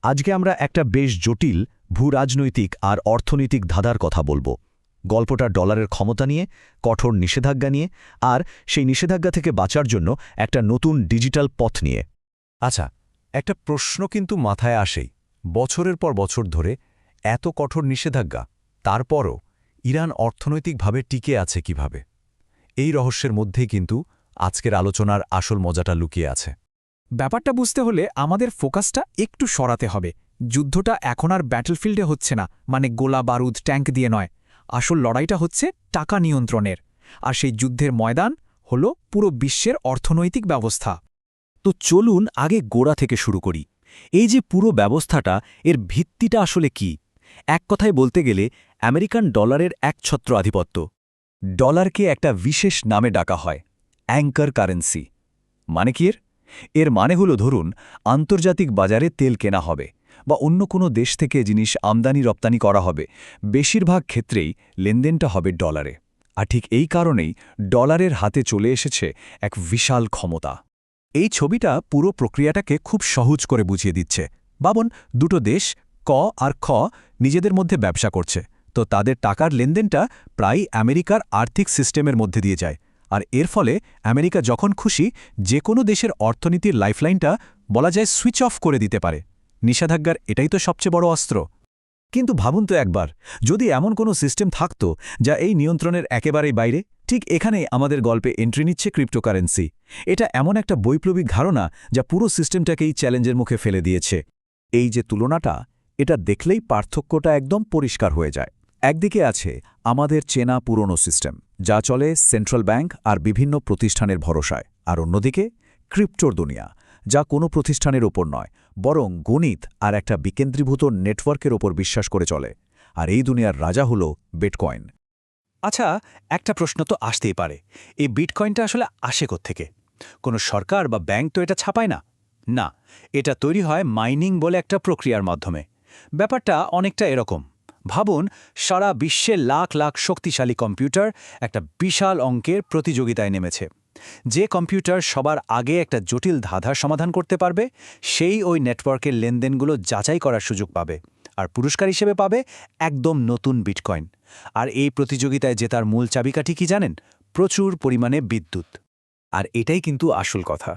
আজকে আমরা একটা বেশ জটিল ভূরাজনৈতিক আর অর্থনৈতিক ধাঁধার কথা বলবো। গল্পটা ডলারের ক্ষমতা নিয়ে, কঠোর নিষেধাজ্ঞা নিয়ে, আর সেই নিষেধাজ্ঞা থেকে বাঁচার জন্য একটা নতুন ডিজিটাল পথ নিয়ে। আচ্ছা, একটা প্রশ্ন কিন্তু মাথায় আসেই। বছরের পর বছর ধরে এত কঠোর নিষেধাজ্ঞা, তারপরও ইরান অর্থনৈতিকভাবে টিকে আছে কিভাবে? এই রহস্যের মধ্যেই কিন্তু আজকের আলোচনার আসল মজাটা লুকিয়ে আছে। ব্যাপারটা বুঝতে হলে আমাদের ফোকাসটা একটু সরাতে হবে। যুদ্ধটা এখন আর ব্যাটলফিল্ডে হচ্ছে না, মানে গোলা বারুদ ট্যাঙ্ক দিয়ে নয়। আসল লড়াইটা হচ্ছে টাকা নিয়ন্ত্রণের, আর সেই যুদ্ধের ময়দান হল পুরো বিশ্বের অর্থনৈতিক ব্যবস্থা। তো চলুন আগে গোড়া থেকে শুরু করি। এই যে পুরো ব্যবস্থাটা, এর ভিত্তিটা আসলে কি? এক কথায় বলতে গেলে আমেরিকান ডলারের একছত্র আধিপত্য। ডলারকে একটা বিশেষ নামে ডাকা হয়, অ্যাঙ্কার কারেন্সি। মানে কি এর মানে হলো, ধরুন আন্তর্জাতিক বাজারে তেল কেনা হবে বা অন্য কোনো দেশ থেকে জিনিস আমদানি রপ্তানি করা হবে, বেশিরভাগ ক্ষেত্রেই লেনদেনটা হবে ডলারে। আর ঠিক এই কারণেই ডলারের হাতে চলে এসেছে এক বিশাল ক্ষমতা। এই ছবিটা পুরো প্রক্রিয়াটাকে খুব সহজ করে বুঝিয়ে দিচ্ছে। ভাবুন, দুটো দেশ ক আর খ নিজেদের মধ্যে ব্যবসা করছে, তো তাদের টাকার লেনদেনটা প্রায় আমেরিকার আর্থিক সিস্টেমের মধ্যে দিয়ে যায়। আর এর ফলে আমেরিকা যখন খুশি যে কোনো দেশের অর্থনীতির লাইফলাইনটা বলা যায় সুইচ অফ করে দিতে পারে। নিষেধাজ্ঞার এটাই তো সবচেয়ে বড় অস্ত্র। কিন্তু ভাবুন তো একবার, যদি এমন কোনো সিস্টেম থাকত যা এই নিয়ন্ত্রণের একেবারেই বাইরে। ঠিক এখানেই আমাদের গল্পে এন্ট্রি নিচ্ছে ক্রিপ্টোকারেন্সি। এটা এমন একটা বৈপ্লবিক ধারণা যা পুরো সিস্টেমটাকেই চ্যালেঞ্জের মুখে ফেলে দিয়েছে। এই যে তুলনাটা, এটা দেখলেই পার্থক্যটা একদম পরিষ্কার হয়ে যায়। একদিকে আছে আমাদের চেনা পুরনো সিস্টেম, যা চলে সেন্ট্রাল ব্যাংক আর বিভিন্ন প্রতিষ্ঠানের ভরসায়, আর অন্যদিকে ক্রিপ্টোর দুনিয়া, যা কোনো প্রতিষ্ঠানের ওপর নয়, বরং গণিত আর একটা বিকেন্দ্রীভূত নেটওয়ার্কের ওপর বিশ্বাস করে চলে। আর এই দুনিয়ার রাজা হল বিটকয়েন। আচ্ছা, একটা প্রশ্ন তো আসতেই পারে, এই বিটকয়েনটা আসলে আসে কোত্থেকে? কোনো সরকার বা ব্যাংক তো এটা ছাপায় না। না, এটা তৈরি হয় মাইনিং বলে একটা প্রক্রিয়ার মাধ্যমে। ব্যাপারটা অনেকটা এরকম। ভাবুন, সারা বিশ্বে লাখ লাখ শক্তিশালী কম্পিউটার একটা বিশাল অঙ্কের প্রতিযোগিতায় নেমেছে। যে কম্পিউটার সবার আগে একটা জটিল ধাঁধার সমাধান করতে পারবে, সেই ওই নেটওয়ার্কের লেনদেনগুলো যাচাই করার সুযোগ পাবে, আর পুরস্কার হিসেবে পাবে একদম নতুন বিটকয়েন। আর এই প্রতিযোগিতায় জেতার মূল চাবিকাঠি কি জানেন? প্রচুর পরিমাণে বিদ্যুৎ। আর এটাই কিন্তু আসল কথা।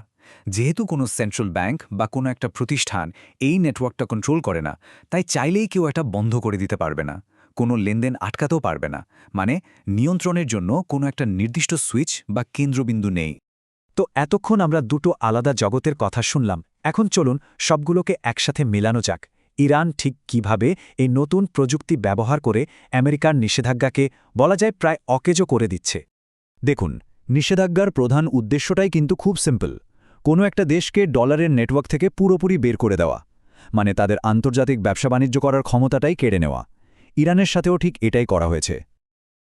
যেহেতু কোনো সেন্ট্রাল ব্যাংক বা কোনো একটা প্রতিষ্ঠান এই নেটওয়ার্কটা কন্ট্রোল করে না, তাই চাইলেই কেউ এটা বন্ধ করে দিতে পারবে না, কোনো লেনদেন আটকাতেও পারবে না। মানে নিয়ন্ত্রণের জন্য কোনো একটা নির্দিষ্ট সুইচ বা কেন্দ্রবিন্দু নেই। তো এতক্ষণ আমরা দুটো আলাদা জগতের কথা শুনলাম। এখন চলুন সবগুলোকে একসাথে মেলানো যাক। ইরান ঠিক কিভাবে এই নতুন প্রযুক্তি ব্যবহার করে আমেরিকার নিষেধাজ্ঞাকে বলা যায় প্রায় অকেজো করে দিচ্ছে। দেখুন, নিষেধাজ্ঞার প্রধান উদ্দেশ্যটাই কিন্তু খুব সিম্পল। কোনো একটা দেশকে ডলারের নেটওয়ার্ক থেকে পুরোপুরি বের করে দেওয়া, মানে তাদের আন্তর্জাতিক ব্যবসা বাণিজ্য করার ক্ষমতাটাই কেড়ে নেওয়া। ইরানের সাথেও ঠিক এটাই করা হয়েছে।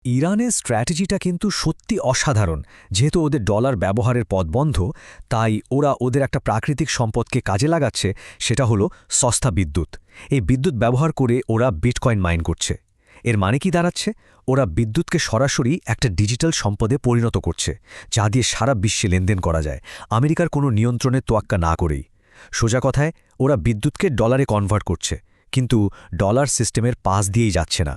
ইরানের স্ট্র্যাটেজিটা কিন্তু সত্যি অসাধারণ। যেহেতু ওদের ডলার ব্যবহারের পথ বন্ধ, তাই ওরা ওদের একটা প্রাকৃতিক সম্পদকে কাজে লাগাচ্ছে, সেটা হলো সস্তা বিদ্যুৎ। এই বিদ্যুৎ ব্যবহার করে ওরা বিটকয়েন মাইন করছে। এর মানে কি দাঁড়াচ্ছে? ওরা বিদ্যুৎকে সরাসরি একটা ডিজিটাল সম্পদে পরিণত করছে, যা দিয়ে সারা বিশ্বে লেনদেন করা যায়, আমেরিকার কোনো নিয়ন্ত্রণের তোয়াক্কা না করেই। সোজা কথায়, ওরা বিদ্যুৎকে ডলারে কনভার্ট করছে, কিন্তু ডলার সিস্টেমের পাশ দিয়েই যাচ্ছে না।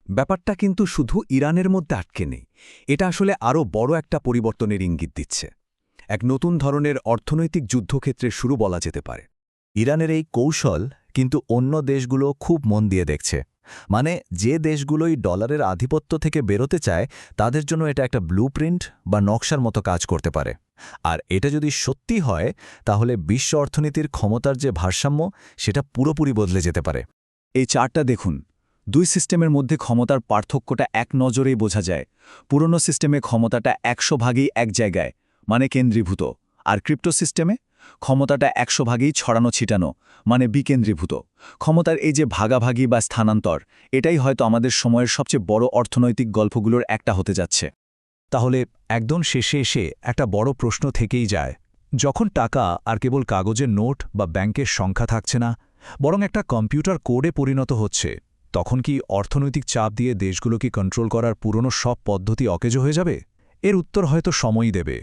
ব্যাপারটা কিন্তু শুধু ইরানের মধ্যে আটকে নেই, এটা আসলে আরও বড় একটা পরিবর্তনের ইঙ্গিত দিচ্ছে। এক নতুন ধরনের অর্থনৈতিক যুদ্ধক্ষেত্রের শুরু বলা যেতে পারে। ইরানের এই কৌশল কিন্তু অন্য দেশগুলো খুব মন দিয়ে দেখছে। মানে যে দেশগুলোই ডলারের আধিপত্য থেকে বেরোতে চায়, তাদের জন্য এটা একটা ব্লুপ্রিন্ট বা নকশার মতো কাজ করতে পারে। আর এটা যদি সত্যি হয়, তাহলে বিশ্ব অর্থনীতির ক্ষমতার যে ভারসাম্য, সেটা পুরোপুরি বদলে যেতে পারে। এই চার্টটা দেখুন, দুই সিস্টেমের মধ্যে ক্ষমতার পার্থক্যটা এক নজরেই বোঝা যায়। পুরনো সিস্টেমে ক্ষমতাটা 100 ভাগেই এক জায়গায়, মানে কেন্দ্রীভূত। আর ক্রিপ্টো সিস্টেমে ক্ষমতাটা 100 ভাগেই ছড়ানো ছিটানো, মানে বিকেন্দ্রীভূত। ক্ষমতার এই যে ভাগাভাগি বা স্থানান্তর, এটাই হয়তো আমাদের সময়ের সবচেয়ে বড় অর্থনৈতিক গল্পগুলোর একটা হতে যাচ্ছে। তাহলে একদম শেষে এসে একটা বড় প্রশ্ন থেকেই যায়। যখন টাকা আর কেবল কাগজের নোট বা ব্যাংকের সংখ্যা থাকছে না, বরং একটা কম্পিউটার কোডে পরিণত হচ্ছে, তখন কি অর্থনৈতিক চাপ দিয়ে দেশগুলোকে কন্ট্রোল করার পুরনো সব পদ্ধতি অকেজো হয়ে যাবে? এর উত্তর হয়তো সময়ই দেবে।